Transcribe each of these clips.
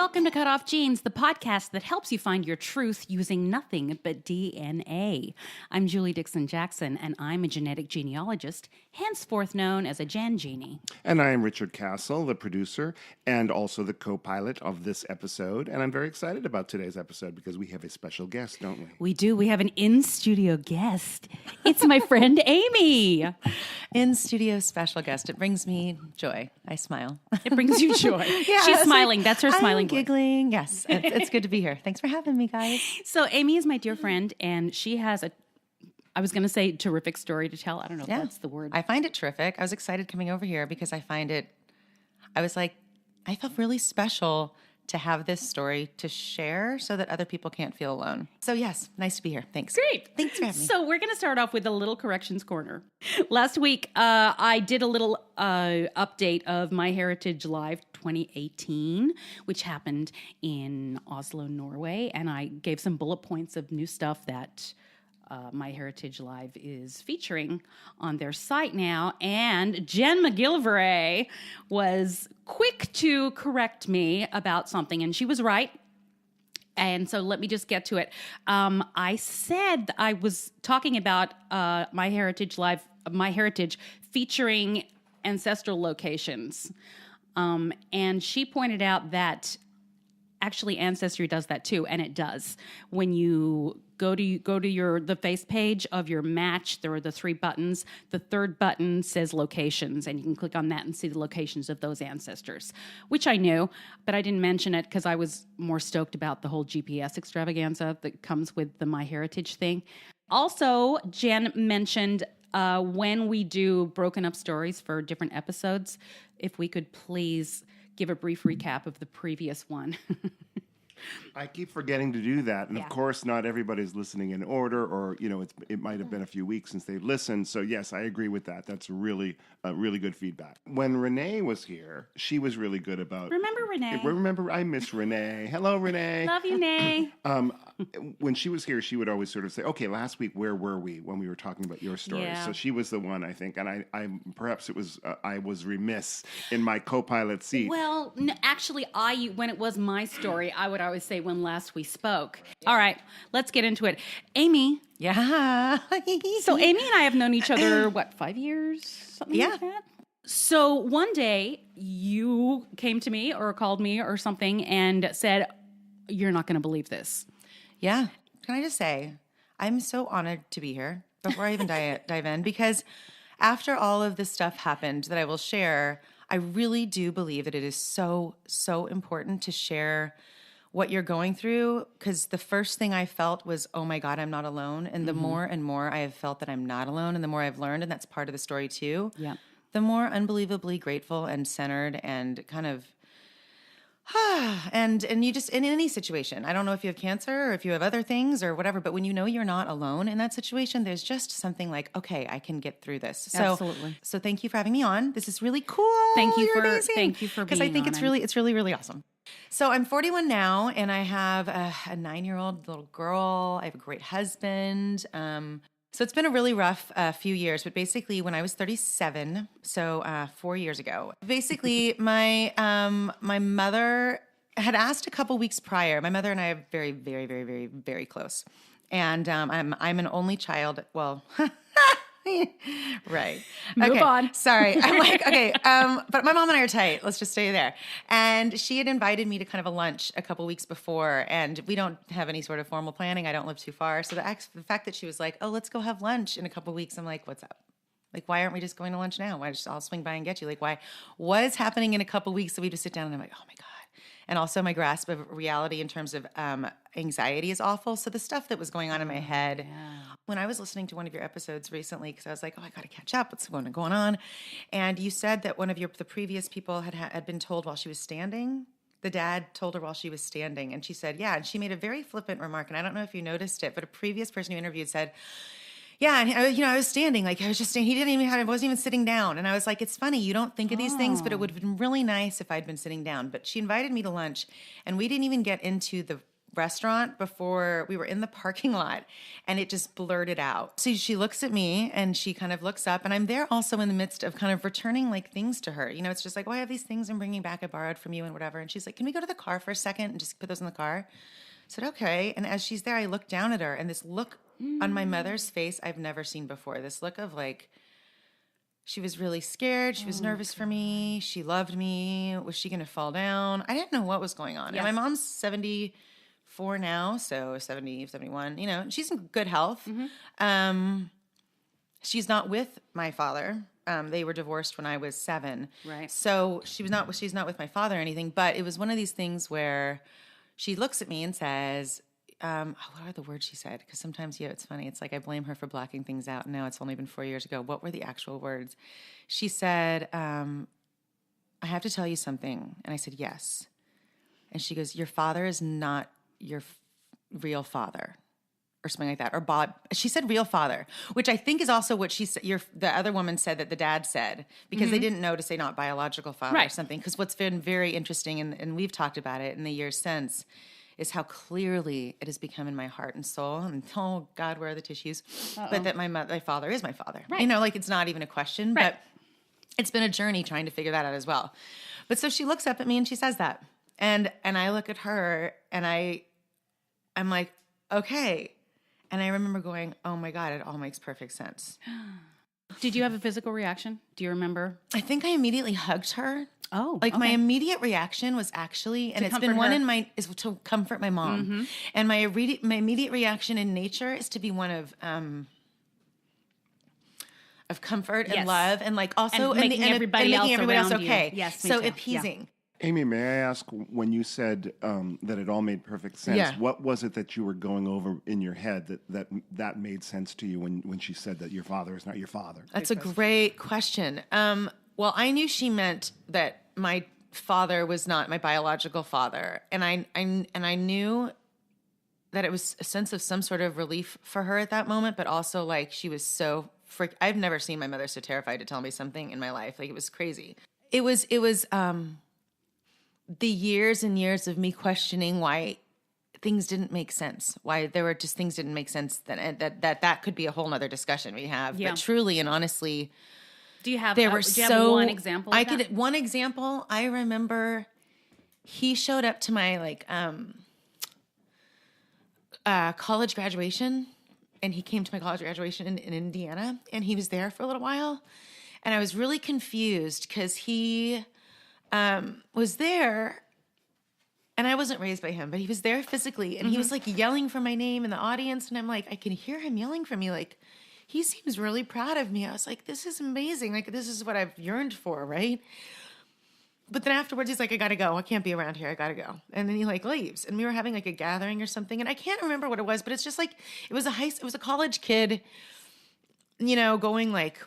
welcome to Cutoff Genes, the podcast that helps you find your truth using nothing but DNA. I'm Julie Dixon Jackson, and I'm a genetic genealogist, henceforth known as a Gen Genie. And I am Richard Castle, the producer and also the co-pilot of this episode. And I'm very excited about today's episode because we have a special guest, don't we? We do. We have an in-studio guest. It's my friend Amy. In-studio special guest. It brings me joy. I smile. It brings you joy. She's smiling. That's her smiling. I'm giggling. Yes. It's good to be here. Thanks for having me, guys. So Amy is my dear friend, and she has I was going to say terrific story to tell. I don't know if that's the word. I find it terrific. I was excited coming over here because I felt really special to have this story to share so that other people can't feel alone. So yes, nice to be here. Thanks. Great. Thanks for having me. So we're going to start off with a little corrections corner. Last week, I did a little update of My Heritage Live 2018, which happened in Oslo, Norway, and I gave some bullet points of new stuff that My Heritage Live is featuring on their site now. And Jen McGillivray was quick to correct me about something, and she was right. And so let me just get to it. I said I was talking about My Heritage Live, My Heritage featuring ancestral locations. And she pointed out that actually Ancestry does that too, and it does. When you go to the face page of your match, there are the three buttons. The third button says locations, and you can click on that and see the locations of those ancestors, which I knew, but I didn't mention it because I was more stoked about the whole GPS extravaganza that comes with the MyHeritage thing. Also, Jen mentioned when we do broken up stories for different episodes, if we could please give a brief recap of the previous one. I keep forgetting to do that. And of course, not everybody's listening in order, or, it might have been a few weeks since they've listened. So yes, I agree with that. That's really good feedback. When Renee was here, she was really good about... Remember Renee? I miss Renee. Hello, Renee. Love you, Nay. When she was here, she would always sort of say, okay, last week, where were we when we were talking about your story? Yeah. So she was the one, I think. And perhaps it was, I was remiss in my co-pilot seat. Well, actually, when it was my story, I would always say when last we spoke. All right, let's get into it. Amy. Yeah. So Amy and I have known each other, 5 years? Something like that? So one day you came to me or called me or something and said, you're not going to believe this. Yeah. Can I just say, I'm so honored to be here before I even dive in, because after all of this stuff happened that I will share, I really do believe that it is so, so important to share what you're going through, because the first thing I felt was, oh my God, I'm not alone. And the more and more I have felt that I'm not alone, and the more I've learned, and that's part of the story too, the more unbelievably grateful and centered and kind of, and you just, in any situation, I don't know if you have cancer or if you have other things or whatever, but when you know you're not alone in that situation, there's just something like, okay, I can get through this. So, absolutely. So thank you for having me on. This is really cool. Thank you You're for amazing. Thank you for being because I think on. it's really, really awesome. So I'm 41 now, and I have a 9-year-old little girl. I have a great husband. So it's been a really rough few years, but basically when I was 37, so 4 years ago, basically my mother had asked a couple weeks prior. My mother and I are very, very, very, very, very close, and I'm an only child. Well. Right. Move on. Sorry. I'm like, okay. But my mom and I are tight. Let's just stay there. And she had invited me to kind of a lunch a couple weeks before, and we don't have any sort of formal planning. I don't live too far. So the fact that she was like, oh, let's go have lunch in a couple weeks. I'm like, what's up? Like, why aren't we just going to lunch now? I'll swing by and get you. Like, why? What is happening in a couple weeks? So we just sit down, and I'm like, oh my God. And also my grasp of reality in terms of anxiety is awful. So the stuff that was going on in my head, when I was listening to one of your episodes recently, because I was like, oh, I got to catch up. What's going on? And you said that one of the previous people had been told while she was standing. The dad told her while she was standing. And she said, yeah. And she made a very flippant remark. And I don't know if you noticed it, but a previous person you interviewed said, yeah, and I was standing, like I was just standing. He didn't even I wasn't even sitting down. And I was like, it's funny, you don't think of these things, but it would have been really nice if I'd been sitting down. But she invited me to lunch, and we didn't even get into restaurant before we were in the parking lot, and it just blurted out. So she looks at me and she kind of looks up, and I'm there also in the midst of kind of returning like things to her. You know, it's just like, oh, I have these things I'm bringing back I borrowed from you and whatever. And she's like, can we go to the car for a second and just put those in the car? I said, okay. And as she's there, I look down at her, and this look on my mother's face I've never seen before. This look of like, she was really scared. She was nervous for me. She loved me. Was she going to fall down? I didn't know what was going on. Yes. And my mom's 74 now, so 70, 71, you know, she's in good health. She's not with my father. They were divorced when I was 7. Right. So she's not with my father or anything, but it was one of these things where she looks at me and says, what are the words she said? Because sometimes, it's funny. It's like I blame her for blocking things out. And now it's only been 4 years ago. What were the actual words? She said, I have to tell you something. And I said, yes. And she goes, your father is not your real father, or something like that. Or Bob. She said real father, which I think is also what she said. The other woman said that the dad said, because they didn't know to say not biological father or something. Because what's been very interesting, and we've talked about it in the years since, is how clearly it has become in my heart and soul. And oh God, where are the tissues? But that my father is my father. Right. You know, like it's not even a question, but it's been a journey trying to figure that out as well. But so she looks up at me and she says that. And I look at her and I'm like, okay. And I remember going, oh my God, it all makes perfect sense. Did you have a physical reaction? Do you remember? I think I immediately hugged her. Oh, like okay. my immediate reaction was actually, and it's been one is to comfort my mom. And my immediate reaction in nature is to be one of comfort and love, and like also and making everybody else okay. Yes, me so too. appeasing. Yeah. Amy, may I ask, when you said that it all made perfect sense, what was it that you were going over in your head that made sense to you when she said that your father is not your father? That's a great question. Well, I knew she meant that my father was not my biological father, and I knew that it was a sense of some sort of relief for her at that moment, but also like she was so I've never seen my mother so terrified to tell me something in my life. Like it was crazy. It was the years and years of me questioning why things didn't make sense, why there were just things didn't make sense. That could be a whole nother discussion we have. Yeah. But truly and honestly, do you have one example? One example. I remember he showed up to my college graduation, and he came to my college graduation in Indiana, and he was there for a little while, and I was really confused because he was there, and I wasn't raised by him, but he was there physically, and he was like yelling for my name in the audience, and I'm like, I can hear him yelling for me, like he seems really proud of me. I was like, this is amazing, like this is what I've yearned for, right? But then afterwards, he's like, I gotta go. I can't be around here. I gotta go. And then he like leaves, and we were having like a gathering or something, and I can't remember what it was, but it's just like it was a college kid, you know, going like,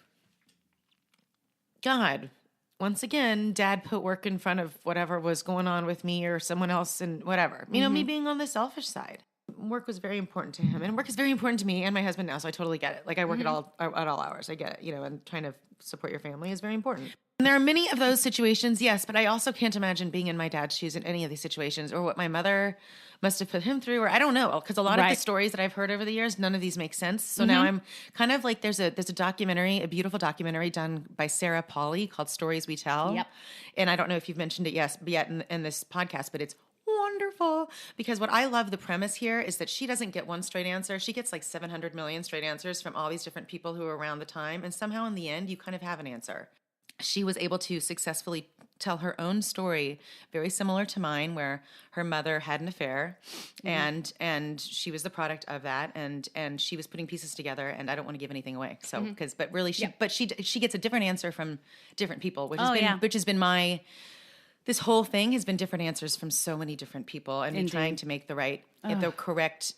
God. Once again, Dad put work in front of whatever was going on with me or someone else and whatever. You know, me being on the selfish side. Work was very important to him, and work is very important to me and my husband now, so I totally get it. Like I work at all hours. I get it, you know, and trying to support your family is very important. And there are many of those situations, yes, but I also can't imagine being in my dad's shoes in any of these situations, or what my mother must have put him through, or I don't know, because a lot of the stories that I've heard over the years, none of these make sense. So now I'm kind of like, there's a documentary, a beautiful documentary done by Sarah Pauly called Stories We Tell. Yep. And I don't know if you've mentioned it yet in this podcast, but it's wonderful, because what I love the premise here is that she doesn't get one straight answer. She gets like 700 million straight answers from all these different people who were around the time. And somehow in the end, you kind of have an answer. She was able to successfully tell her own story, very similar to mine, where her mother had an affair, and she was the product of that, and she was putting pieces together. And I don't want to give anything away, so but really, she gets a different answer from different people, which has been my. This whole thing has been different answers from so many different people, and me trying to make the correct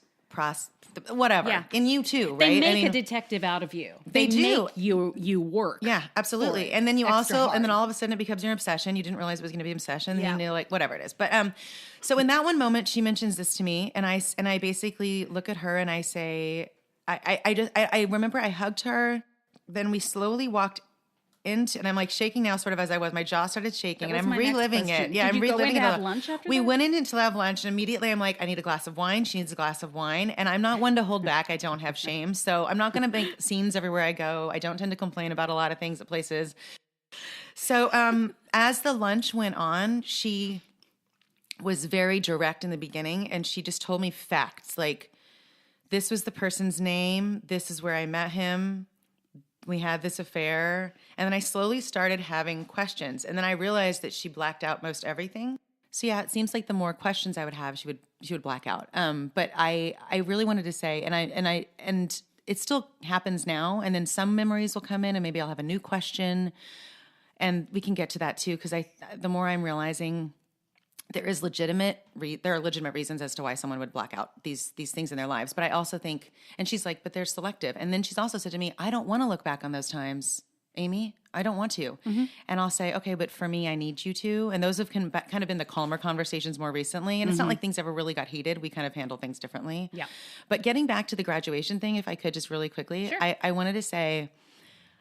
whatever. Yeah. And you too, right? They make a detective out of you. They do. Make you work. Yeah, absolutely. And then you also, and then all of a sudden it becomes your obsession. You didn't realize it was going to be an obsession. And you're like, whatever it is. But so in that one moment, she mentions this to me, and I basically look at her and I say, I remember I hugged her. Then we slowly walked into, and I'm like shaking now, sort of as I was. My jaw started shaking, That and was I'm my next reliving it. question. Yeah, Did I'm you go in reliving to it. have lunch after we that? went in to have lunch, and immediately I'm like, I need a glass of wine. She needs a glass of wine, and I'm not one to hold back. I don't have shame, so I'm not going to make scenes everywhere I go. I don't tend to complain about a lot of things at places. So as the lunch went on, she was very direct in the beginning, and she just told me facts like, this was the person's name, this is where I met him, we had this affair. And then I slowly started having questions, and then I realized that she blacked out most everything. So yeah, it seems like the more questions I would have, she would black out. But I really wanted to say, and it still happens now, and then some memories will come in, and maybe I'll have a new question, and we can get to that too, because the more I'm realizing there are legitimate reasons as to why someone would black out these things in their lives. But I also think, and she's like, but they're selective. And then she's also said to me, I don't want to look back on those times, Amy. I don't want to. Mm-hmm. And I'll say, okay, but for me, I need you to. And those have kind of been the calmer conversations more recently. And it's not like things ever really got heated. We kind of handle things differently. Yeah. But getting back to the graduation thing, if I could just really quickly, Sure. I wanted to say,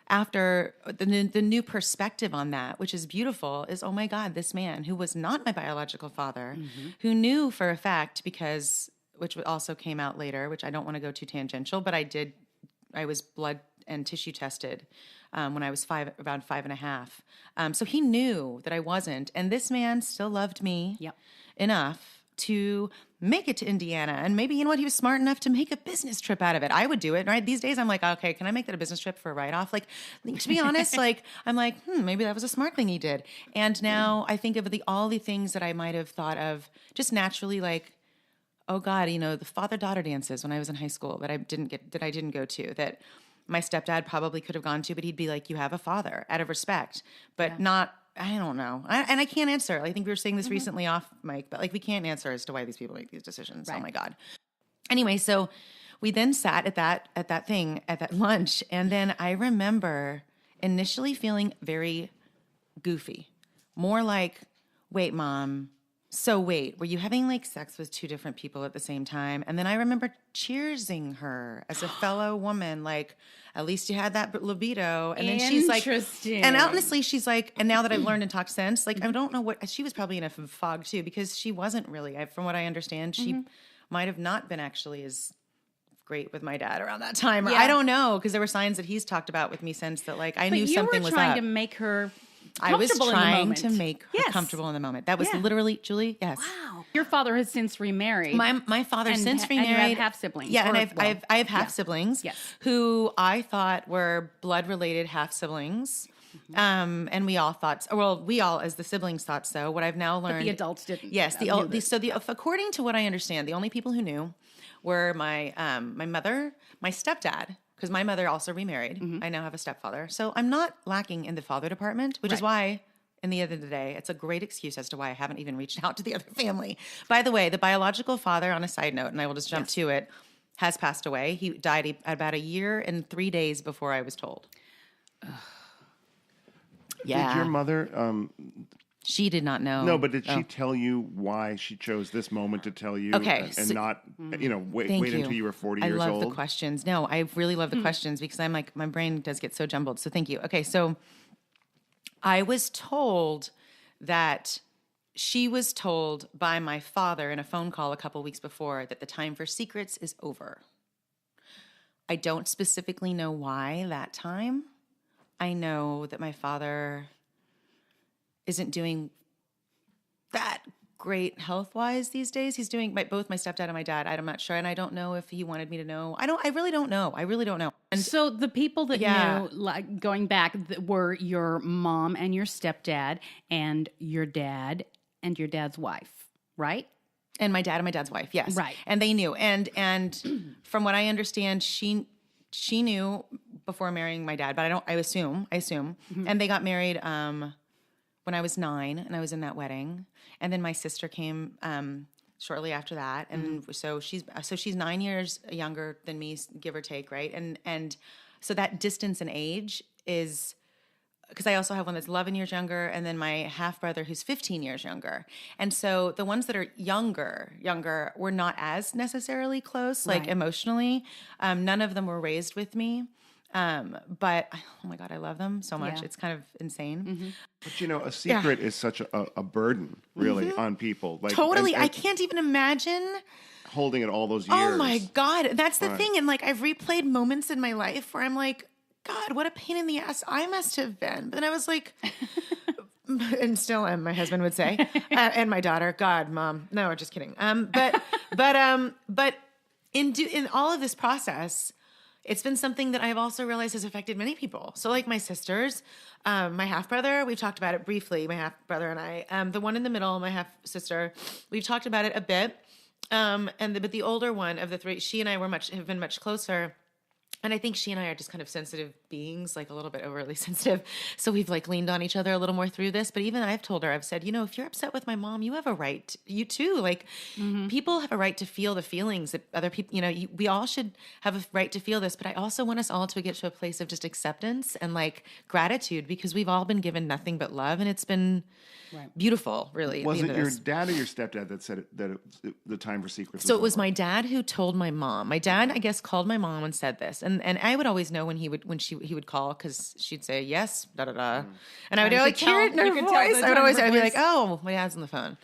after the new perspective on that, which is beautiful, is, oh my God, this man who was not my biological father, who knew for a fact, which also came out later, which I don't want to go too tangential, but I was blood and tissue tested when I was around 5.5. So he knew that I wasn't, and this man still loved me enough to make it to Indiana. And maybe, you know what, he was smart enough to make a business trip out of it. I would do it, right? These days I'm like, okay, can I make that a business trip for a write-off? Like, to be honest, like, I'm like, maybe that was a smart thing he did. And now I think of all the things that I might have thought of just naturally, like, oh God, the father-daughter dances when I was in high school that I didn't go to, that my stepdad probably could have gone to, but he'd be like, you have a father, out of respect, but not, I don't know. And I can't answer. I think we were saying this recently off mic, but like, we can't answer as to why these people make these decisions. Right. Oh my God. Anyway, so we then sat at that lunch. And then I remember initially feeling very goofy, more like, wait, Mom, so wait, were you having like sex with two different people at the same time? And then I remember cheersing her as a fellow woman, like, at least you had that libido. And then she's like, and honestly, she's like, and now that I've learned and talked sense, like, I don't know what, she was probably in a fog too, because she wasn't really, from what I understand, she might have not been actually as great with my dad around that time. Or I don't know, because there were signs that he's talked about with me since that, like, I knew something was up. You were trying to make her I was trying to moment. make her comfortable in the moment. That was literally, Julie, yes. Wow. Your father has since remarried. My father since remarried. And you have half siblings. Yeah, and I have half siblings who I thought were blood related half siblings. And we all thought, as the siblings thought so. What I've now learned, but the adults didn't. Yes, according to what I understand, the only people who knew were my mother, my stepdad, because my mother also remarried. I now have a stepfather. So I'm not lacking in the father department, which is why, in the end of the day, it's a great excuse as to why I haven't even reached out to the other family. By the way, the biological father, on a side note, and I will just jump to it, has passed away. He died about a year and 3 days before I was told. Did your mother... She did not know. No, but did she tell you why she chose this moment to tell you? Okay, and not, wait until you were 40 years old? I love the questions. No, I really love the questions because I'm like, my brain does get so jumbled. So thank you. Okay, so I was told that she was told by my father in a phone call a couple weeks before that the time for secrets is over. I don't specifically know why that time. I know that my father isn't doing that great health-wise these days. He's doing both my stepdad and my dad. I'm not sure, and I don't know if he wanted me to know. I really don't know. And so the people that knew, like going back, were your mom and your stepdad and your dad and your dad's wife, right? And my dad and my dad's wife, yes. Right. And they knew. And from what I understand, she knew before marrying my dad, but I assume. And they got married when I was 9, and I was in that wedding. And then my sister came shortly after that, and so she's 9 years younger than me, give or take, right? And so that distance in age is because I also have one that's 11 years younger, and then my half brother who's 15 years younger. And so the ones that are younger were not as necessarily close, like emotionally. None of them were raised with me. But oh my God, I love them so much. Yeah. It's kind of insane. But a secret is such a burden, really, on people. Like Totally. and I can't even imagine. holding it all those years. Oh my God. That's the Right. thing. And like, I've replayed moments in my life where I'm like, God, what a pain in the ass I must have been. But then I was like, and still am, my husband would say, and my daughter, God, Mom. No, just kidding. But in all of this process, it's been something that I've also realized has affected many people. So like my sisters, my half brother, we've talked about it briefly, my half brother and I, the one in the middle, my half sister, we've talked about it a bit. But the older one of the three, she and I have been much closer. And I think she and I are just kind of sensitive beings, like a little bit overly sensitive. So we've like leaned on each other a little more through this. But even I've told her, I've said, if you're upset with my mom, you have a right, you too. Like people have a right to feel the feelings that other people, we all should have a right to feel this. But I also want us all to get to a place of just acceptance and like gratitude, because we've all been given nothing but love. And it's been beautiful, really. Was it your dad or your stepdad that said that the time for secrets? So it was my dad who told my mom. My dad, I guess, called my mom and said this, and I would always know when he would call, because she'd say yes, da da da, and I would like hear it in her voice. I'd be like, oh, my dad's on the phone.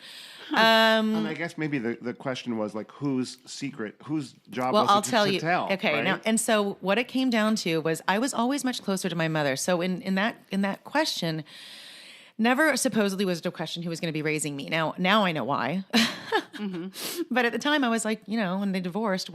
And I guess maybe the question was like, whose job was I'll it tell to you. tell? Okay, right? now, and so what it came down to was I was always much closer to my mother. So in that question, never supposedly was the question who was going to be raising me. Now I know why. But at the time I was like, when they divorced,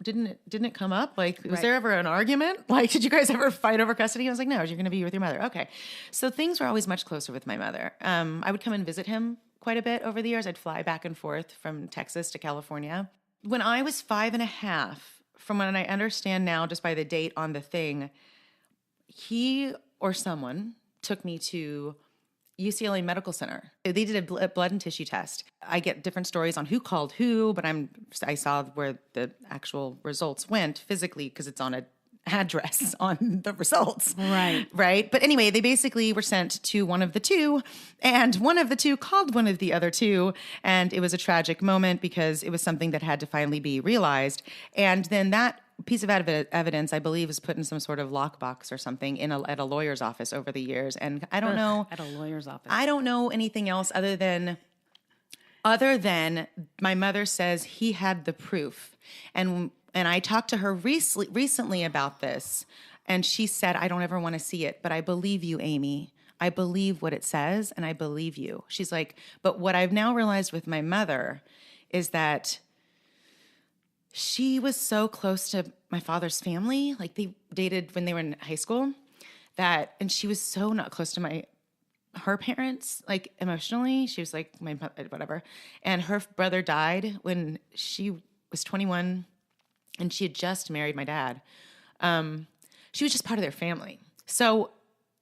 didn't it come up? Like, was there ever an argument? Like, did you guys ever fight over custody? I was like, no, you're going to be with your mother. Okay. So things were always much closer with my mother. I would come and visit him quite a bit over the years. I'd fly back and forth from Texas to California. When I was 5.5, from what I understand now, just by the date on the thing, he or someone took me to UCLA Medical Center. They did a blood and tissue test. I get different stories on who called who, but I saw where the actual results went physically, because it's on an address on the results. Right. But anyway, they basically were sent to one of the two, and one of the two called one of the other two. And it was a tragic moment because it was something that had to finally be realized. And then that piece of evidence, I believe, was put in some sort of lockbox or something at a lawyer's office over the years. And I don't know. At a lawyer's office. I don't know anything else other than my mother says he had the proof. And I talked to her recently about this, and she said, I don't ever want to see it, but I believe you, Amy. I believe what it says, and I believe you. She's like, but what I've now realized with my mother is that she was so close to my father's family. Like, they dated when they were in high school, and she was so not close to her parents, like emotionally. She was like my whatever. And her brother died when she was 21. And she had just married my dad. She was just part of their family. So,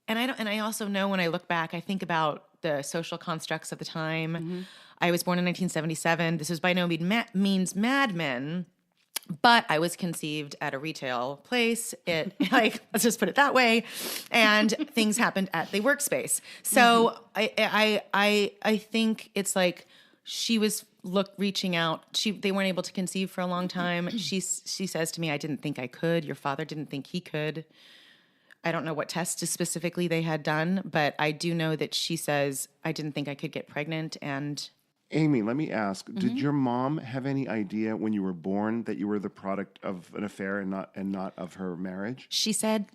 and I also know when I look back, I think about the social constructs of the time. I was born in 1977. This was by no means Mad Men, but I was conceived at a retail place. Let's just put it that way. And things happened at the workspace. So I think it's like she was reaching out. They weren't able to conceive for a long time. She says to me, I didn't think I could. Your father didn't think he could. I don't know what tests specifically they had done, but I do know that she says, I didn't think I could get pregnant. And Amy, let me ask, did your mom have any idea when you were born that you were the product of an affair and not of her marriage? She says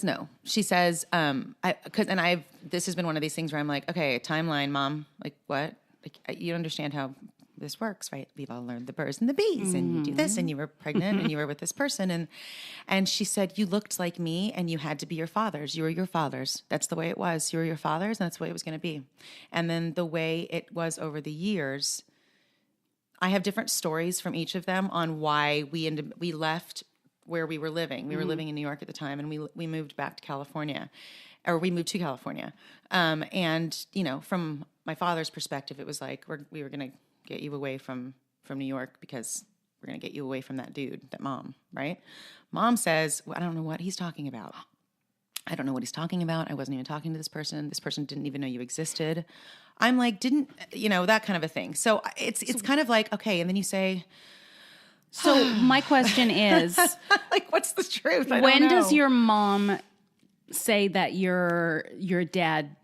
no. She says, this has been one of these things where I'm like, okay, timeline, Mom. Like, what? Like, you don't understand how this works, right? We've all learned the birds and the bees, and you do this, and you were pregnant, and you were with this person, and she said, you looked like me, and you had to be your fathers. You were your fathers. That's the way it was. You were your fathers, and that's the way it was going to be. And then the way it was over the years, I have different stories from each of them on why we left where we were living. We were living in New York at the time, and we moved back to California, or we moved to California. And from my father's perspective, it was like we were going to get you away from New York because we're going to get you away from that dude, that mom, right? Mom says, well, I don't know what he's talking about. I don't know what he's talking about. I wasn't even talking to this person. This person didn't even know you existed. I'm like, that kind of a thing. So it's kind of like, okay. And then you say, So my question is, Like, what's the truth? I when don't know. does your mom say that your dad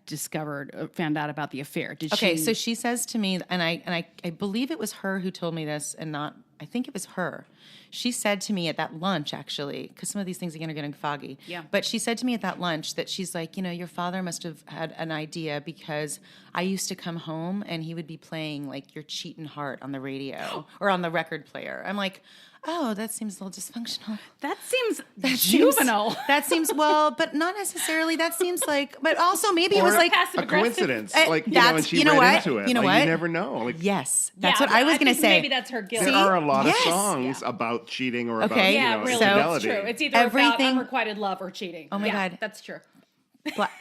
found out about the affair? Did Okay, she? so she says to me, and I believe it was her who told me this, and not, I think it was her. She said to me at that lunch, actually, because some of these things again are getting foggy. Yeah. But she said to me at that lunch that she's like, your father must have had an idea because I used to come home and he would be playing like Your Cheatin' Heart on the radio or on the record player. I'm like, oh, that seems a little dysfunctional. That seems juvenile. That seems, well, but not necessarily. That seems like, but also maybe it was like a coincidence. Like, that's- and she you know read what? into it. You know like, what? You never know. Like, yes, that's Yeah, what I was going to think say. Maybe that's her guilt. there are a lot Yes. of songs about cheating or about, Okay. Yeah, you know, really, infidelity. it's true. It's either about Everything- unrequited love or cheating. Oh my God. That's true.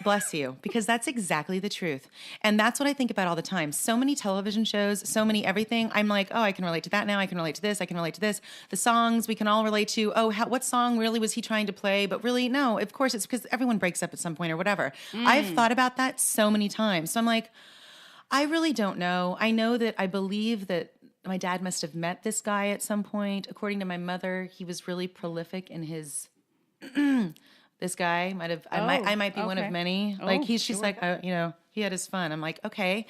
Bless you, because that's exactly the truth. And that's what I think about all the time. So many television shows, so many everything. I'm like, oh, I can relate to that now. I can relate to this. I can relate to this. The songs we can all relate to. Oh, what song really was he trying to play? But really, no, of course, it's because everyone breaks up at some point or whatever. I've thought about that so many times. So I'm like, I really don't know. I know that I believe that my dad must have met this guy at some point. According to my mother, he was really prolific in his... This guy might have, I might be one okay. of many. Oh, Like, he's just sure. like, he had his fun. I'm like, okay,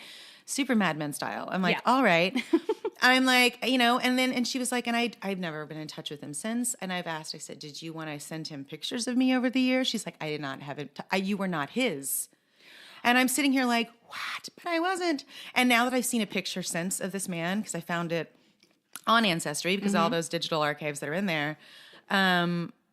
super Mad Men style. I'm like, Yeah. all right. I'm like, and she was like, and I've never been in touch with him since. And I've asked, I said, did you want to send him pictures of me over the years? She's like, I did not have it. You were not his. And I'm sitting here like, what? But I wasn't. And now that I've seen a picture since of this man, because I found it on Ancestry, because all those digital archives that are in there,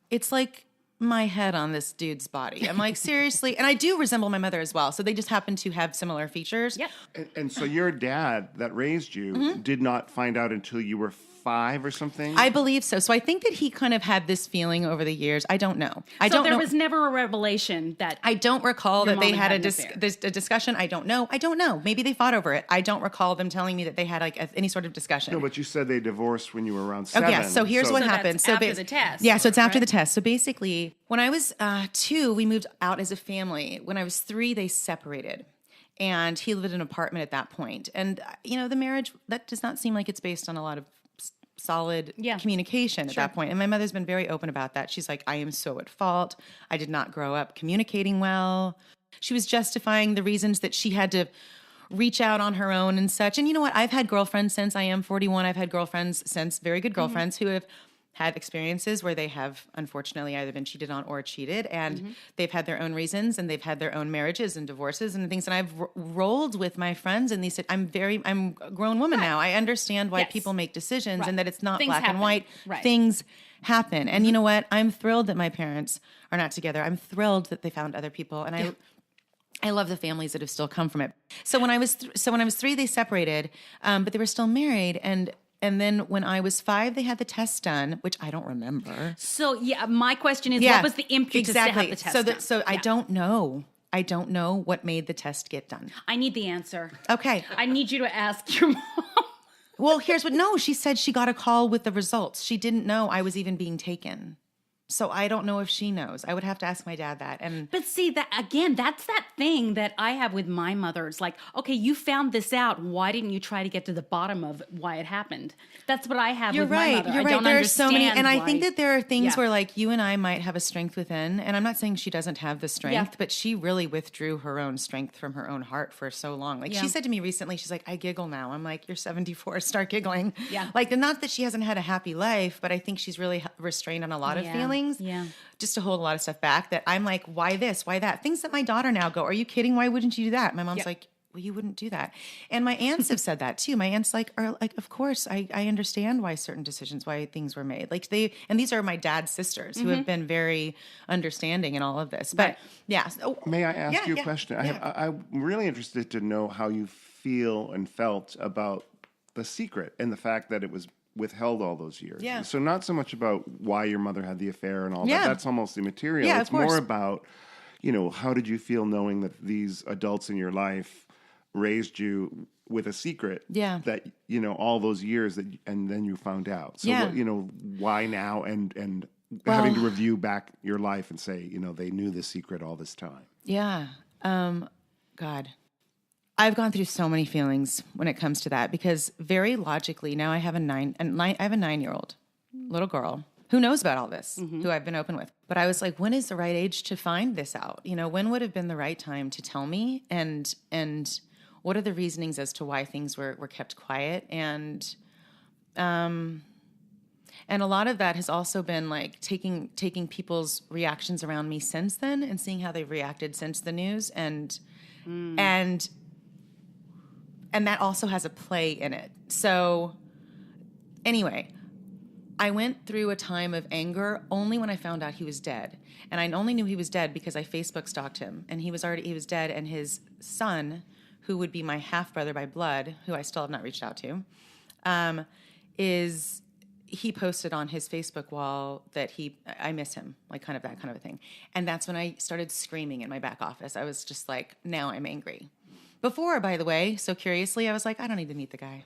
it's like my head on this dude's body. I'm like, seriously? And I do resemble my mother as well. So they just happen to have similar features. Yep. And so your dad that raised you did not find out until you were 5 or something? I believe so. So I think that he kind of had this feeling over the years. I don't know. So there was never a revelation that I don't recall Your that they mom had had a, an affair. a discussion. I don't know. Maybe they fought over it. I don't recall them telling me that they had like any sort of discussion. No, but you said they divorced when you were around 7. Oh, yeah. So here's what So that's happened. after the test, Yeah. So it's after right? the test. So basically, when I was 2, we moved out as a family. When I was 3, they separated. And he lived in an apartment at that point. And, the marriage, that does not seem like it's based on a lot of solid communication at that point. And my mother's been very open about that. She's like, I am so at fault. I did not grow up communicating well. She was justifying the reasons that she had to reach out on her own and such. And you know what? I've had girlfriends since I am 41. I've had girlfriends since, very good girlfriends who have had experiences where they have unfortunately either been cheated on or cheated, and they've had their own reasons, and they've had their own marriages and divorces and things. And I've rolled with my friends, and they said, I'm a grown woman now. I understand why people make decisions and that it's not Things black happen. and white. Right. Things happen. And you know what? I'm thrilled that my parents are not together. I'm thrilled that they found other people. And I love the families that have still come from it. So when I was 3, they separated, but they were still married. And then when I was 5, they had the test done, which I don't remember. So my question is, what was the impetus to have the test done? So I don't know. I don't know what made the test get done. I need the answer. Okay. I need you to ask your mom. Well, she said she got a call with the results. She didn't know I was even being taken. So I don't know if she knows. I would have to ask my dad that. But see, that again, that's that thing that I have with my mother. It's like, okay, you found this out. Why didn't you try to get to the bottom of why it happened? That's what I have with my mother. You're I right. don't There are so many, understand and I why- think that there are things Yeah. where like you and I might have a strength within, and I'm not saying she doesn't have the strength, but she really withdrew her own strength from her own heart for so long. Like she said to me recently, she's like, I giggle now. I'm like, you're 74, start giggling. Yeah. Like, not that she hasn't had a happy life, but I think she's really restrained on a lot of feelings. Yeah. Just to hold a lot of stuff back that I'm like, why this, why that? Things that my daughter now go, are you kidding? Why wouldn't you do that? My mom's like, well, you wouldn't do that. And my aunts have said that too. My aunts are like, of course, I understand why certain decisions, why things were made. Like and these are my dad's sisters who have been very understanding in all of this. But yeah. So, May I ask you a yeah, question? yeah. I'm really interested to know how you feel and felt about the secret and the fact that it was withheld all those years. Yeah. So not so much about why your mother had the affair and all Yeah. that. That's almost immaterial. Yeah, it's of course. more about, how did you feel knowing that these adults in your life raised you with a secret that, all those years and then you found out. So, why now and having to review back your life and say, they knew the secret all this time. Yeah. God. I've gone through so many feelings when it comes to that because very logically now I have a 9-year-old little girl who knows about all this, who I've been open with. But I was like, when is the right age to find this out? You know, when would have been the right time to tell me? And what are the reasonings as to why things were kept quiet? And a lot of that has also been like taking people's reactions around me since then and seeing how they've reacted since the news. And that also has a play in it. So anyway, I went through a time of anger only when I found out he was dead. And I only knew he was dead because I Facebook stalked him. And he was dead. And his son, who would be my half-brother by blood, who I still have not reached out to, he posted on his Facebook wall that I miss him, like kind of that kind of a thing. And that's when I started screaming in my back office. I was just like, now I'm angry. Before, by the way, so curiously, I was like, I don't need to meet the guy.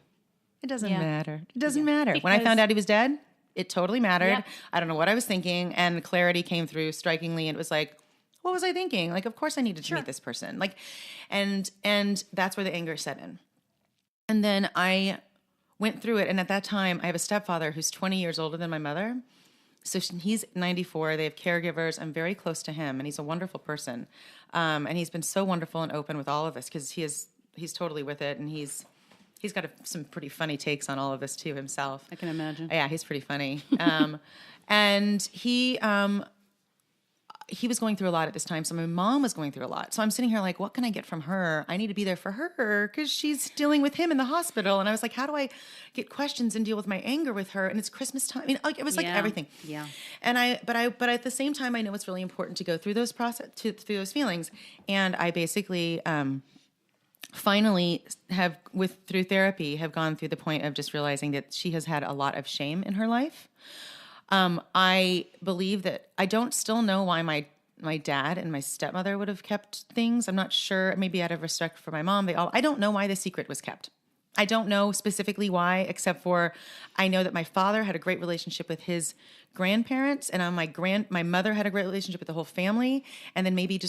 It doesn't matter. It doesn't matter. When I found out he was dead, it totally mattered. Yeah. I don't know what I was thinking. And clarity came through strikingly. And it was like, what was I thinking? Like, of course I needed to meet this person. Like, and that's where the anger set in. And then I went through it. And at that time, I have a stepfather who's 20 years older than my mother. So he's 94. They have caregivers. I'm very close to him. And he's a wonderful person. And he's been so wonderful and open with all of this because he's totally with it. And he's got some pretty funny takes on all of this too himself. I can imagine. Yeah, he's pretty funny. And he was going through a lot at this time. So my mom was going through a lot. So I'm sitting here like, what can I get from her? I need to be there for her because she's dealing with him in the hospital. And I was like, how do I get questions and deal with my anger with her? And it's Christmas time. I mean, like, it was like everything. Yeah. And but at the same time, I know it's really important to go through those through those feelings. And I basically, finally through therapy, have gone through the point of just realizing that she has had a lot of shame in her life. I believe that I don't still know why my dad and my stepmother would have kept things. I'm not sure. Maybe out of respect for my mom, I don't know why the secret was kept. I don't know specifically why, except for I know that my father had a great relationship with his grandparents, and my mother had a great relationship with the whole family. And then maybe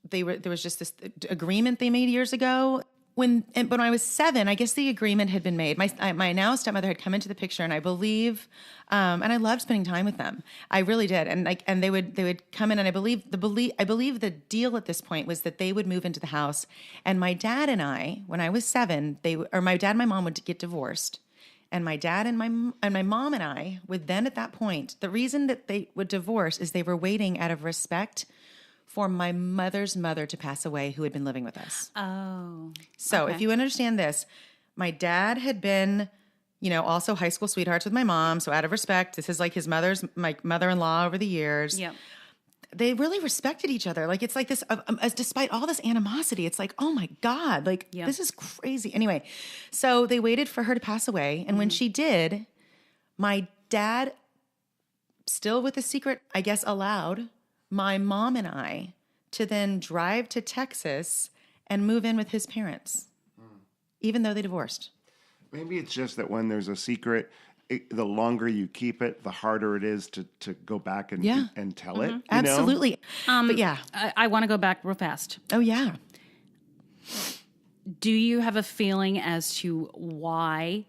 there was just this agreement they made years ago. When I was 7, I guess the agreement had been made. My now stepmother had come into the picture, and I believe, and I loved spending time with them. I really did, and they would come in, and I believe the deal at this point was that they would move into the house, and my dad and I, when I was 7, my dad and my mom would get divorced, and my dad and my mom and I would then at that point, the reason that they would divorce is they were waiting out of respect for my mother's mother to pass away, who had been living with us. Oh. So if you understand this, my dad had been, also high school sweethearts with my mom. So out of respect, this is like my mother-in-law over the years. Yep. They really respected each other. Like, it's like this, despite all this animosity, it's like, oh my God, like, this is crazy. Anyway, so they waited for her to pass away. And when she did, my dad, still with the secret, I guess, allowed my mom and I to then drive to Texas and move in with his parents, even though they divorced. Maybe it's just that when there's a secret, the longer you keep it, the harder it is to go back and tell it. Absolutely. But yeah. I want to go back real fast. Oh, yeah. Do you have a feeling as to why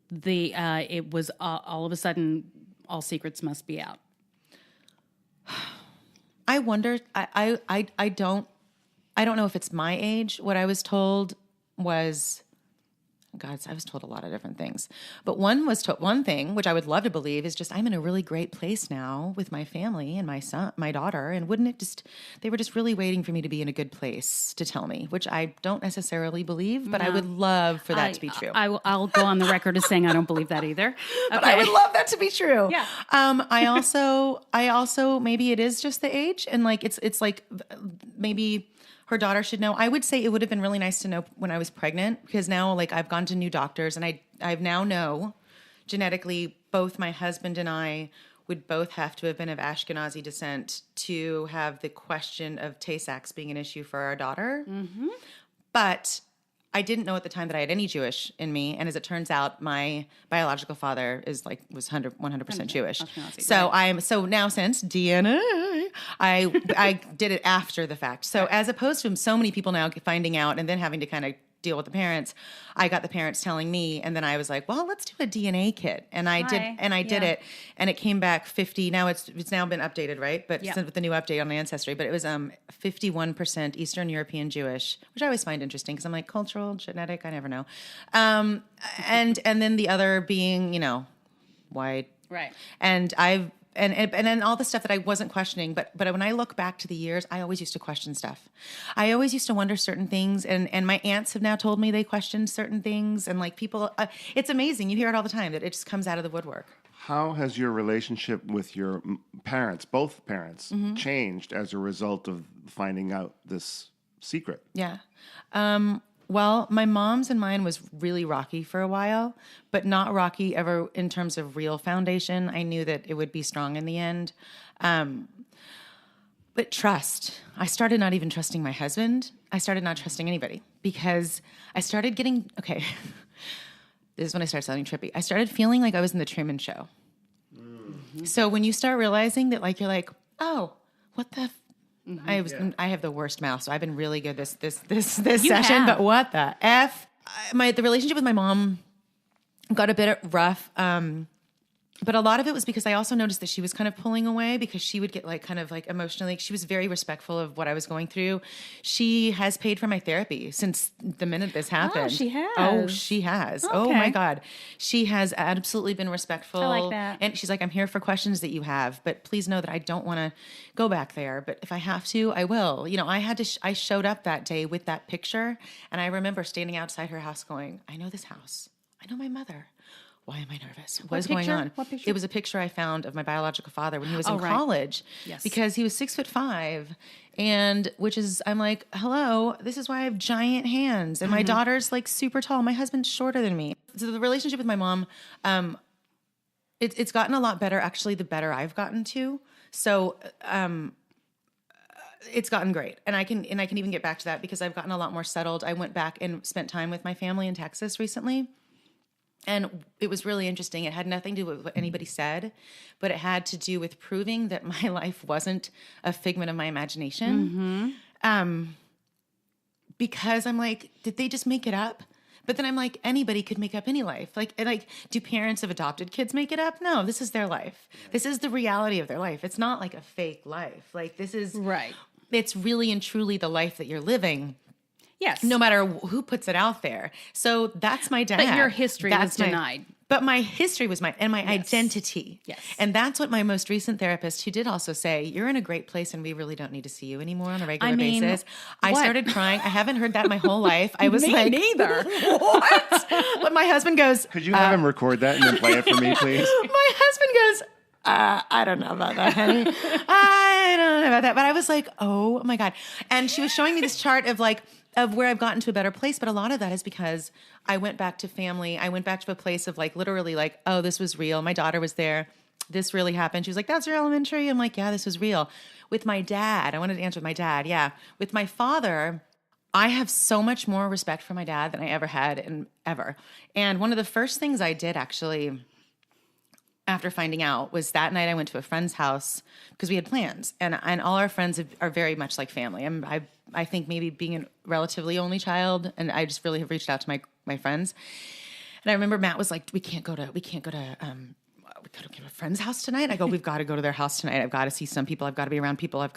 it was all of a sudden all secrets must be out? I wonder. I don't know if it's my age. What I was told was, I was told a lot of different things. But one thing, which I would love to believe, is just I'm in a really great place now with my family and my son, my daughter. And they were just really waiting for me to be in a good place to tell me, which I don't necessarily believe, but I would love for that to be true. I'll go on the record as saying I don't believe that either. But I would love that to be true. Yeah. I also, maybe it is just the age, and like, it's like maybe her daughter should know. I would say it would have been really nice to know when I was pregnant, because now, like, I've gone to new doctors, and I now know genetically both my husband and I would both have to have been of Ashkenazi descent to have the question of Tay-Sachs being an issue for our daughter. Mm-hmm. But I didn't know at the time that I had any Jewish in me, and as it turns out, my biological father was 100% Jewish. So now, since DNA, I did it after the fact. So as opposed to so many people now finding out and then having to kind of deal with the parents. I got the parents telling me, and then I was like, well, let's do a DNA kit. And I did it, and it came back 50. Now it's now been updated, right? But with the new update on Ancestry, but it was 51% Eastern European Jewish, which I always find interesting because I'm like cultural, genetic, I never know. And then the other being, white. Right. And I've and then all the stuff that I wasn't questioning, but when I look back to the years, I always used to question stuff. I always used to wonder certain things, and my aunts have now told me they questioned certain things, and like people, it's amazing. You hear it all the time that it just comes out of the woodwork. How has your relationship with your parents, both parents, changed as a result of finding out this secret? Yeah. Well, my mom's and mine was really rocky for a while, but not rocky ever in terms of real foundation. I knew that it would be strong in the end. But trust. I started not even trusting my husband. I started not trusting anybody because I started getting, okay, this is when I started sounding trippy. I started feeling like I was in the Truman Show. Mm-hmm. So when you start realizing that, like, you're like, oh, what the I have the worst mouth, so I've been really good this session. But what the F? The relationship with my mom got a bit rough. But a lot of it was because I also noticed that she was kind of pulling away because she would get kind of emotionally. She was very respectful of what I was going through. She has paid for my therapy since the minute this happened. Oh, she has. Oh, she has. Okay. Oh my God. She has absolutely been respectful. I like that. And she's like, I'm here for questions that you have, but please know that I don't want to go back there. But if I have to, I will. I showed up that day with that picture, and I remember standing outside her house going, I know this house. I know my mother. Why am I nervous? What is going on? What picture? It was a picture I found of my biological father when he was in college. Yes. Because he was 6'5", and I'm like, hello, this is why I have giant hands. And my daughter's super tall. My husband's shorter than me. So the relationship with my mom, it's gotten a lot better, actually, the better I've gotten to. So it's gotten great. And I can even get back to that because I've gotten a lot more settled. I went back and spent time with my family in Texas recently. And it was really interesting. It had nothing to do with what anybody said, but it had to do with proving that my life wasn't a figment of my imagination. Because I'm like, did they just make it up? But then I'm like, anybody could make up any life. Do parents of adopted kids make it up? No, this is their life. This is the reality of their life. It's not like a fake life. This is right. It's really and truly the life that you're living. Yes. No matter who puts it out there. So that's my dad. But your history was denied. But my history was my identity. Yes. And that's what my most recent therapist, who did also say, you're in a great place and we really don't need to see you anymore on a regular basis. I started crying. I haven't heard that my whole life. I was Me neither. What? But my husband goes, could you have him record that and then play it for me, please? My husband goes, I don't know about that, honey. I don't know about that. But I was like, oh my God. And she was showing me this chart of where I've gotten to a better place. But a lot of that is because I went back to family. I went back to a place of literally oh, this was real. My daughter was there. This really happened. She was like, that's your elementary? I'm like, yeah, this was real. With my dad, I wanted to answer with my dad. Yeah. With my father, I have so much more respect for my dad than I ever had ever. And one of the first things I did actually after finding out was that night I went to a friend's house because we had plans, and all our friends are very much like family. I think maybe being a relatively only child, and I just really have reached out to my friends. And I remember Matt was like, we can't go to a friend's house tonight. I go, we've got to go to their house tonight. I've got to see some people. I've got to be around people. I'm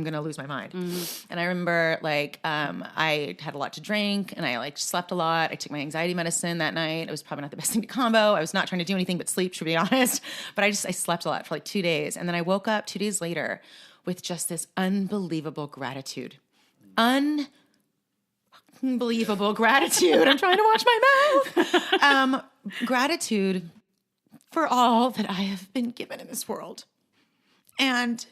going to lose my mind. Mm-hmm. And I remember I had a lot to drink and I slept a lot. I took my anxiety medicine that night. It was probably not the best thing to combo. I was not trying to do anything but sleep, to be honest. But I slept a lot for 2 days. And then I woke up 2 days later with just this unbelievable gratitude. Unbelievable gratitude. I'm trying to watch my mouth. Gratitude for all that I have been given in this world. And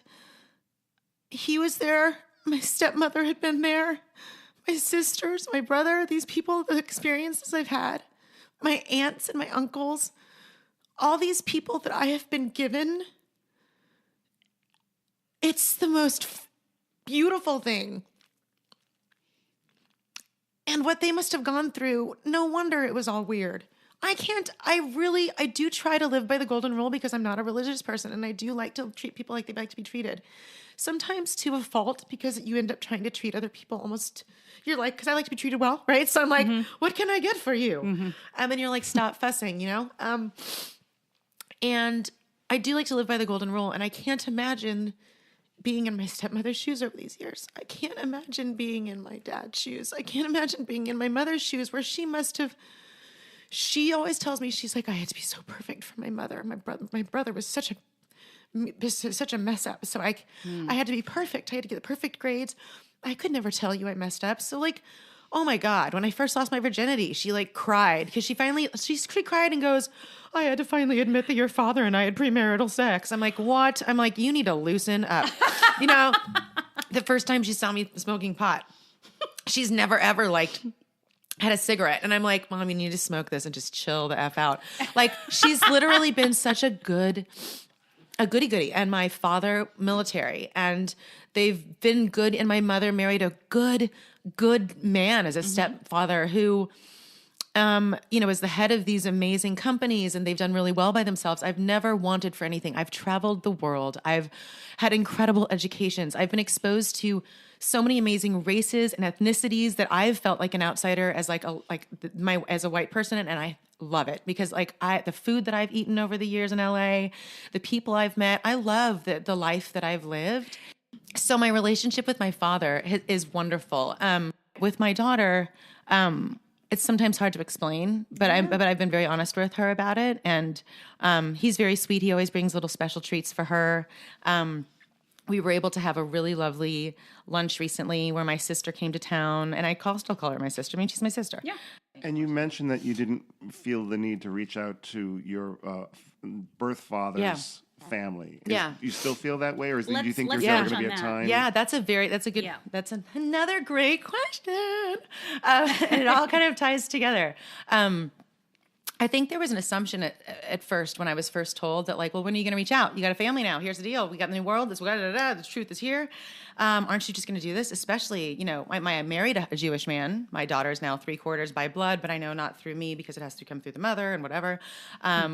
he was there. My stepmother had been there. My sisters, my brother, these people, the experiences I've had, my aunts and my uncles, all these people that I have been given. It's the most beautiful thing. And what they must have gone through, no wonder it was all weird. I do try to live by the golden rule because I'm not a religious person and I do like to treat people like they like to be treated. Sometimes to a fault because you end up trying to treat other people almost, you're like, because I like to be treated well, right? So I'm like, what can I get for you? And then you're like, stop fussing, you know? And I do like to live by the golden rule and I can't imagine being in my stepmother's shoes over these years. I can't imagine being in my dad's shoes. I can't imagine being in my mother's shoes where she always tells me, she's like, I had to be so perfect for my mother. My brother was such a mess up. So I had to be perfect. I had to get the perfect grades. I could never tell you I messed up. So like, oh my God, when I first lost my virginity, she like cried because she cried and goes, I had to finally admit that your father and I had premarital sex. I'm like, what? I'm like, you need to loosen up. You know, the first time she saw me smoking pot, she's never ever had a cigarette. And I'm like, Mom, you need to smoke this and just chill the F out. Like she's literally been such a goody goody. And my father, military, and they've been good. And my mother married a good man as a stepfather who, is the head of these amazing companies and they've done really well by themselves. I've never wanted for anything. I've traveled the world. I've had incredible educations. I've been exposed to so many amazing races and ethnicities that I've felt like an outsider as as a white person. And I love it because the food that I've eaten over the years in LA, the people I've met, I love the life that I've lived. So my relationship with my father is wonderful. With my daughter, it's sometimes hard to explain, but I've been very honest with her about it. And he's very sweet. He always brings little special treats for her. We were able to have a really lovely lunch recently where my sister came to town, and I still call her my sister. I mean, she's my sister. Yeah. And you mentioned that you didn't feel the need to reach out to your birth father's family. You still feel that way, or do you think there's ever going to be a time? Yeah, that's another great question. And it all kind of ties together. I think there was an assumption at first when I was first told that when are you going to reach out? You got a family now. Here's the deal. We got the new world. The truth is here. Aren't you just going to do this? Especially, I married a Jewish man. My daughter is now 3/4 by blood, but I know not through me because it has to come through the mother and whatever.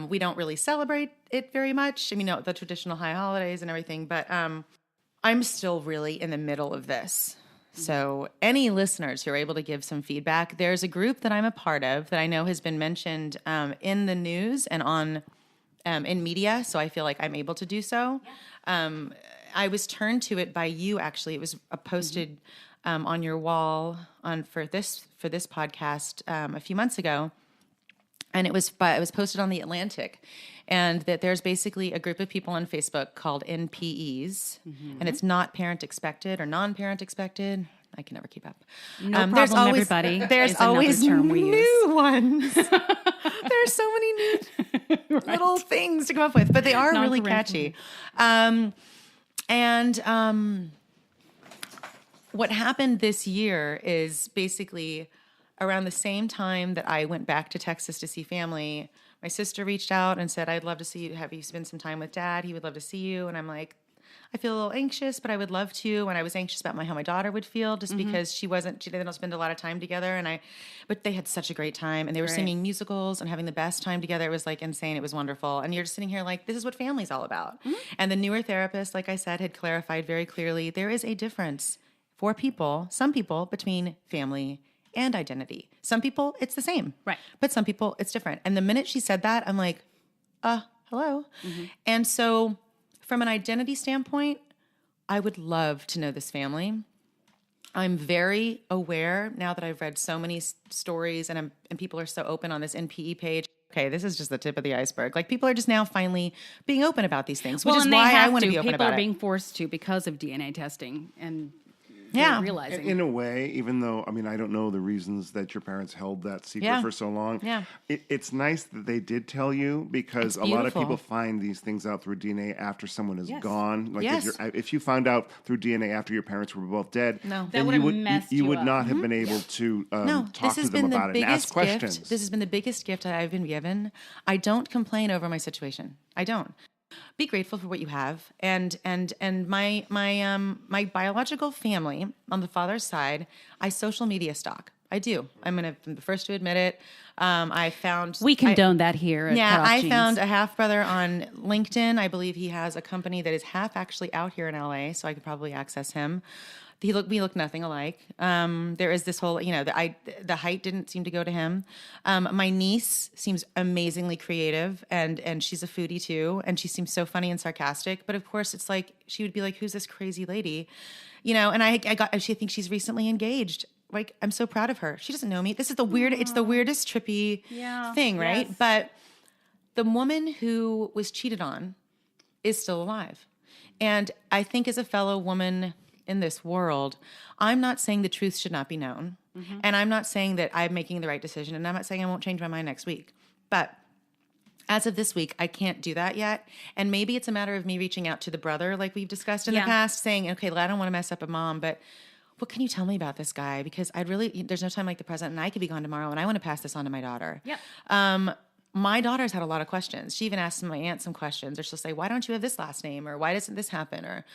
We don't really celebrate it very much. I mean, the traditional high holidays and everything, but I'm still really in the middle of this. So any listeners who are able to give some feedback, there's a group that I'm a part of that I know has been mentioned in the news and on in media. So I feel like I'm able to do so. I was turned to it by you, actually. It was posted on your wall for this podcast a few months ago. And it was posted on The Atlantic, and that there's basically a group of people on Facebook called NPEs, and it's not parent expected or non-parent expected. I can never keep up. No problem, everybody. There's always term we new use. ones. There's so many new little things to come up with, but they are really catchy. What happened this year is basically around the same time that I went back to Texas to see family, my sister reached out and said, I'd love to see you, have you spend some time with Dad. He would love to see you. And I'm like, I feel a little anxious, but I would love to. And I was anxious about how my daughter would feel just because they don't spend a lot of time together. But they had such a great time, and they were singing musicals and having the best time together. It was insane. It was wonderful. And you're just sitting here this is what family's all about. And the newer therapist, like I said, had clarified very clearly, there is a difference for some people between family and identity. Some people, it's the same. Right. But some people, it's different. And the minute she said that, I'm like, hello. And so from an identity standpoint, I would love to know this family. I'm very aware now that I've read so many stories and people are so open on this NPE page. Okay, this is just the tip of the iceberg. People are just now finally being open about these things, which is why I want to be open about it. People are being forced to because of DNA testing and realizing. In a way, even though, I don't know the reasons that your parents held that secret for so long. Yeah. It's nice that they did tell you, because a lot of people find these things out through DNA after someone is gone. If you found out through DNA after your parents were both dead, that would have messed you you would up. not have been able to talk to them about it and ask questions. This has been the biggest gift that I've been given. I don't complain over my situation. I don't. Be grateful for what you have, and my biological family on the father's side, I social media stalk. I do. I'm the first to admit it. I found We condone that here at Cutoff I Jeans. found a half brother on LinkedIn. I believe he has a company that is half actually out here in LA, so I could probably access him. We look nothing alike. There is this whole, the height didn't seem to go to him. My niece seems amazingly creative, and she's a foodie too, and she seems so funny and sarcastic. But of course, it's like she would be like, "Who's this crazy lady?" And I think she's recently engaged. Like, I'm so proud of her. She doesn't know me. This is it's the weirdest trippy thing, right? Yes. But the woman who was cheated on is still alive. And I think as a fellow woman in this world, I'm not saying the truth should not be known. Mm-hmm. And I'm not saying that I'm making the right decision. And I'm not saying I won't change my mind next week. But as of this week, I can't do that yet. And maybe it's a matter of me reaching out to the brother, like we've discussed in the past, saying, okay, I don't want to mess up a mom, but what can you tell me about this guy? Because there's no time like the present, and I could be gone tomorrow, and I want to pass this on to my daughter. Yep. My daughter's had a lot of questions. She even asked my aunt some questions, or she'll say, why don't you have this last name? Or why doesn't this happen? Or,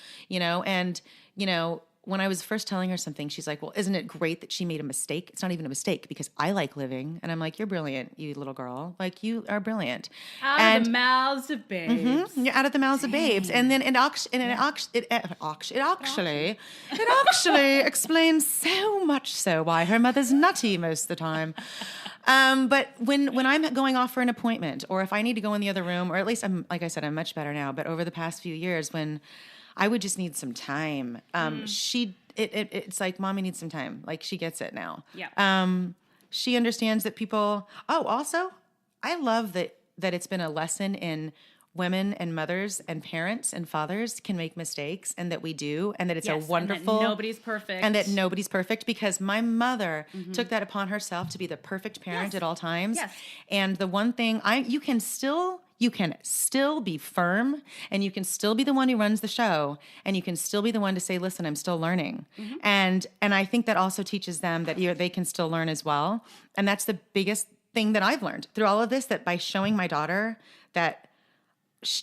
when I was first telling her something, she's like, well, isn't it great that she made a mistake? It's not even a mistake because I like living. And I'm like, you're brilliant, you little girl. Like, you are brilliant. Out of the mouths of babes. Mm-hmm, you're out of the mouths of babes. And then it actually explains so much so why her mother's nutty most of the time. But when I'm going off for an appointment, or if I need to go in the other room, or at least like I said, I'm much better now. But over the past few years, when I would just need some time, it's like, mommy needs some time. Like, she gets it now. Yeah. She understands that people. Oh, also, I love that it's been a lesson in women and mothers and parents and fathers can make mistakes, and that we do, and that it's a wonderful. And that nobody's perfect. And that nobody's perfect, because my mother took that upon herself to be the perfect parent at all times. Yes. And the one thing you can still be firm, and you can still be the one who runs the show, and you can still be the one to say, listen, I'm still learning. Mm-hmm. And I think that also teaches them that they can still learn as well. And that's the biggest thing that I've learned through all of this, that by showing my daughter that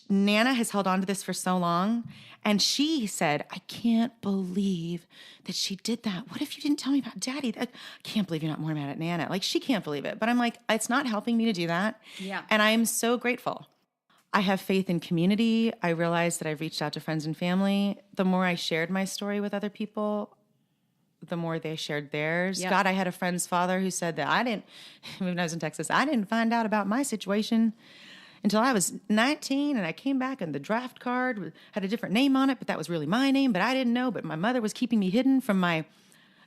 Nana has held on to this for so long. And she said, I can't believe that she did that. What if you didn't tell me about Daddy? I can't believe you're not more mad at Nana. Like, she can't believe it. But I'm like, it's not helping me to do that. Yeah. And I'm so grateful. I have faith in community. I realized that I've reached out to friends and family. The more I shared my story with other people, the more they shared theirs. Yep. God, I had a friend's father who said that when I was in Texas, I didn't find out about my situation until I was 19, and I came back and the draft card had a different name on it, but that was really my name, but I didn't know. But my mother was keeping me hidden from my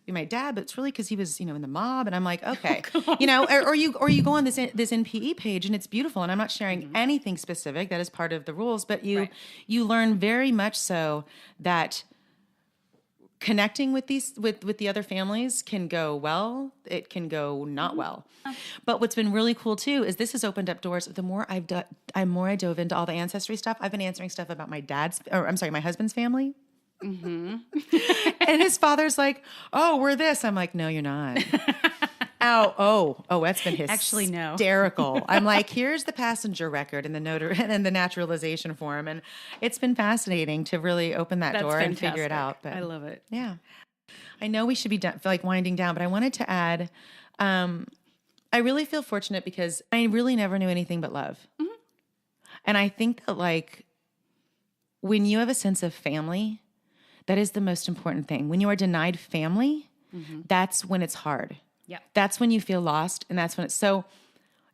dad, but it's really because he was, in the mob. And I'm like, okay, or you go on this NPE page, and it's beautiful. And I'm not sharing anything specific. That is part of the rules, but you learn very much so that connecting with the other families can go well. It can go not well. But what's been really cool too is this has opened up doors. The more I dove into all the ancestry stuff, I've been answering stuff about my husband's family. Mm-hmm. And his father's like, "Oh, we're this." I'm like, "No, you're not." Oh, that's been hysterical. Actually, no. Hysterical. I'm like, here's the passenger record and the naturalization form, and it's been fascinating to really open that door and figure it out. But I love it. Yeah, I know we should be winding down, but I wanted to add, I really feel fortunate because I really never knew anything but love, and I think that when you have a sense of family, that is the most important thing. When you are denied family, that's when it's hard. Yeah. That's when you feel lost, and that's when it's so.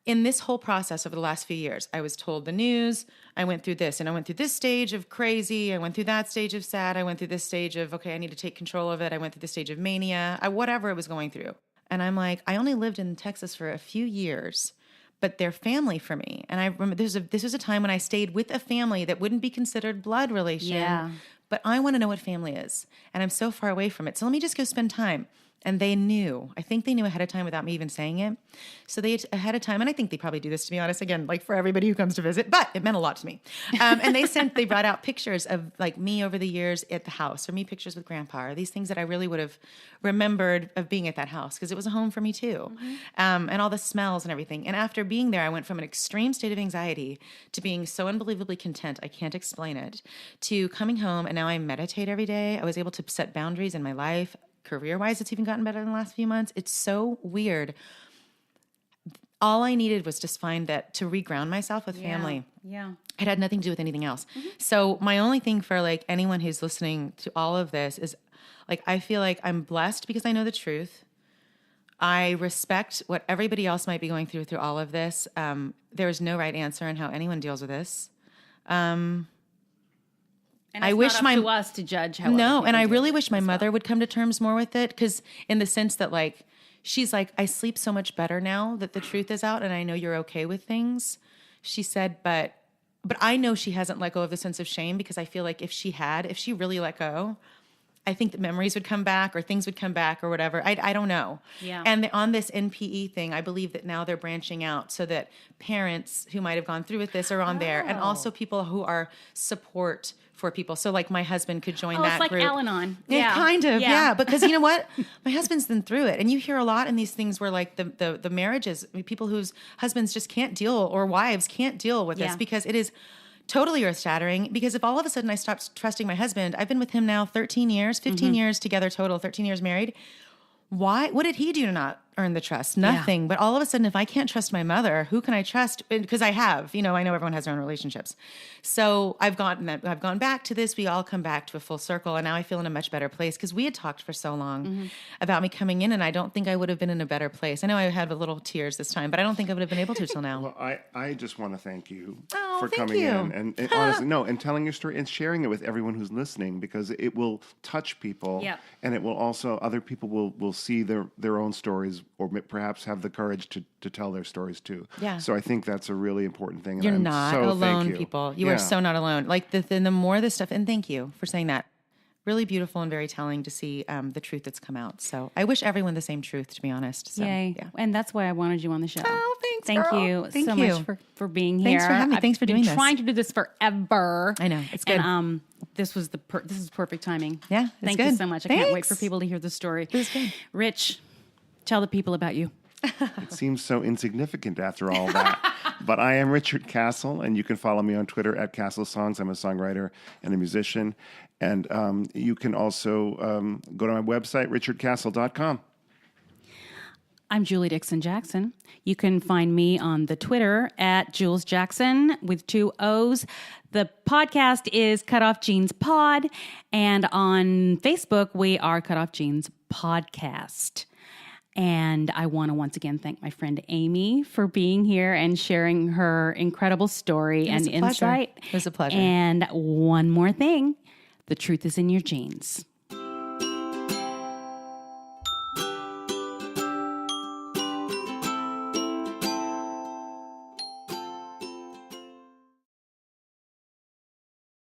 In this whole process over the last few years, I was told the news, I went through this, and I went through this stage of crazy, I went through that stage of sad, I went through this stage of, okay, I need to take control of it, I went through the stage of mania, whatever it was going through. And I'm like, I only lived in Texas for a few years, but they're family for me. And I remember this was a time when I stayed with a family that wouldn't be considered blood relation. Yeah. But I want to know what family is, and I'm so far away from it. So let me just go spend time. And they knew. I think they knew ahead of time without me even saying it. So they ahead of time, and I think they probably do this, to be honest, again, for everybody who comes to visit, but it meant a lot to me. And they brought out pictures of me over the years at the house, or me pictures with Grandpa, or these things that I really would have remembered of being at that house, because it was a home for me too. And all the smells and everything. And after being there, I went from an extreme state of anxiety to being so unbelievably content, I can't explain it, to coming home, and now I meditate every day. I was able to set boundaries in my life, career-wise, it's even gotten better in the last few months. It's so weird. All I needed was just find that to reground myself with family. Yeah. It had nothing to do with anything else. So my only thing for like anyone who's listening to all of this is like, I feel like I'm blessed because I know the truth. I respect what everybody else might be going through all of this. There is no right answer in how anyone deals with this. And it's I wish not up to us to judge how. No, and I really wish my mother would come to terms more with it, because in the sense that like she's like, I sleep so much better now that the truth is out, and I know you're okay with things. She said, but I know she hasn't let go of the sense of shame, because I feel like if she really let go, I think that memories would come back or things would come back or whatever. I don't know. Yeah. And on this NPE thing, I believe that now they're branching out so that parents who might have gone through with this are on there, and also people who are support for people. So like my husband could join that it's like group. Al-Anon. Yeah, kind of. Yeah. Because you know what? My husband's been through it. And you hear a lot in these things where like the marriages, people whose husbands just can't deal, or wives can't deal with this, because it is totally earth-shattering. Because if all of a sudden I stopped trusting my husband, I've been with him now 13 years, 15 years together total, 13 years married. What did he do to not earn the trust? Nothing. But all of a sudden, if I can't trust my mother, who can I trust? Because I have, I know everyone has their own relationships. So I've gone back to this. We all come back to a full circle. And now I feel in a much better place, because we had talked for so long about me coming in, and I don't think I would have been in a better place. I know I had a little tears this time, but I don't think I would have been able to till now. Well, I just want to thank you for thank coming you. in and honestly, and telling your story and sharing it with everyone who's listening, because it will touch people. Yep. And it will also, other people will see their own stories, or perhaps have the courage to tell their stories too. Yeah. So I think that's a really important thing. And You're I'm not so alone, thank you. people. You are so not alone. Like the more this stuff, and thank you for saying that. Really beautiful and very telling to see the truth that's come out. So I wish everyone the same truth, to be honest. So, Yay. yeah. And that's why I wanted you on the show. Oh, thanks, Thank girl. you Thank so you. much for being here. Thanks for having me. Thanks for doing I've this. been trying to do this forever. I know. It's good. And this was this is perfect timing. Yeah, it's Thank you good. so much. I can't wait Thanks. for people to hear the story. It was good. Rich, tell the people about you. It seems so insignificant after all that. But I am Richard Castle, and you can follow me on Twitter at Castle Songs. I'm a songwriter and a musician. And you can also go to my website, richardcastle.com. I'm Julie Dixon Jackson. You can find me on the Twitter at Jules Jackson with 2 O's. The podcast is Cutoff Genes Pod. And on Facebook, we are Cutoff Genes Podcast. And I want to once again thank my friend Amy for being here and sharing her incredible story and insight. It was a pleasure. And one more thing, the truth is in your genes.